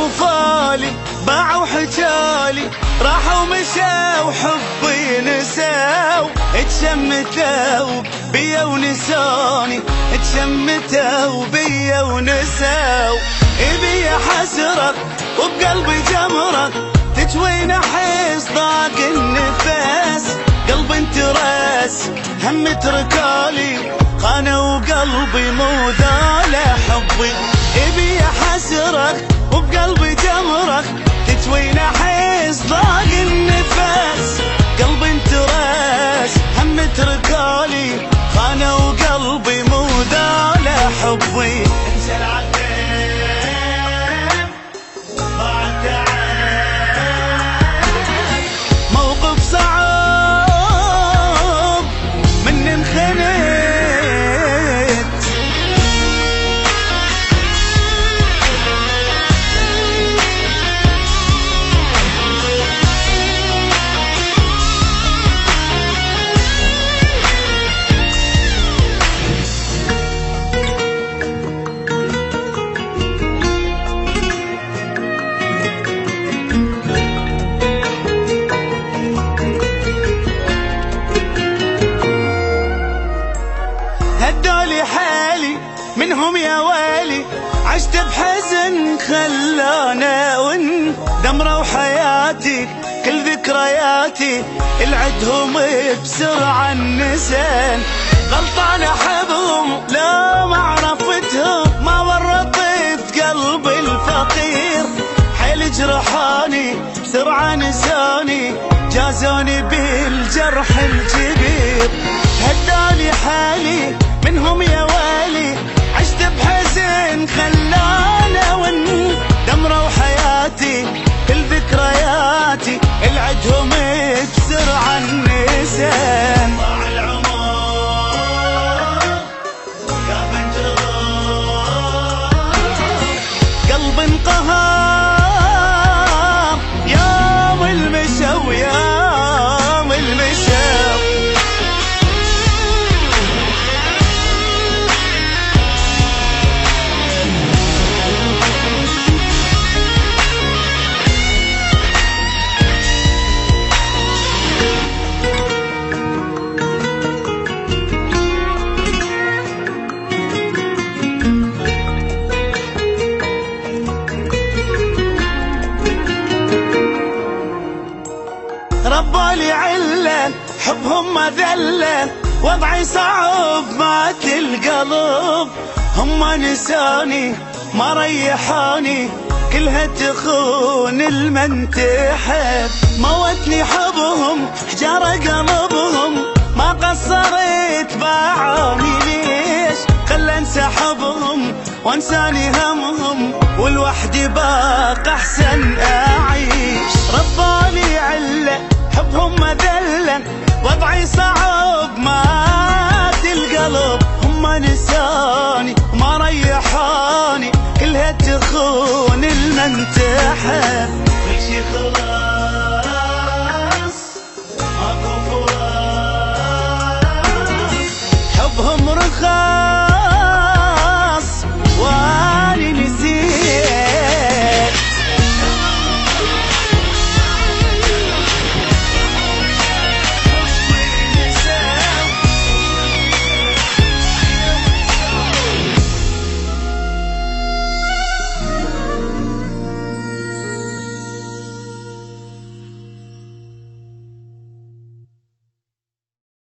طفالي باعوا حجالي، راحوا مشاو حبي نساو، اتشمتوا بيا ونساني، اتشمتوا بيا ونساو. إبي حسرك وبقلبي جمرك، تجوين احس ضاق النفس، قلب انترس هم تركالي، خانوا قلبي مو ذاله حبي. إبي حسرك وبقلبي جمرك، تجوين احس ضاق النفس، قلب انترس هم تركالي، خانوا قلبي مو ذاله حبي. انسى العتاب ضاع التعب، موقف صعب من انخنت، هدولي حالي منهم يا ويلي، عشت بحزن خلانا ون، دمروا حياتي كل ذكرياتي، العدهم بسرعة النسان. غلطان احبهم لا ما عرفتهم، ما ورطت قلبي الفقير، حيل جرحاني بسرعة نساني، جازوني بالجرح الكبير. هداني حالي منهم يا ويلي، عشت بحزن خلانا ون، دمروا حياتي كل ذكرياتي، العدهم بسرعة النسان. ضاع العمر يا بنت قلب انقهر، يوم المشوا يوم المشوا. ربالي علة حبهم مذلة، وضعي صعب مات القلب، هم نساني ما ريحاني، كلها تخون المن تحب. موتني حبهم حجارة قلبهم، ما قصرت باعوني ليش، خل انسى حبهم وانساني همهم، والوحدي باق احسن اعيش. رباني علة حبهم مذلة، وضعي صعب مات القلب، هم نساني ما ريحاني، كلها تخون المن تحب. كل شي خلاص ماكو فراق، حبهم رخاص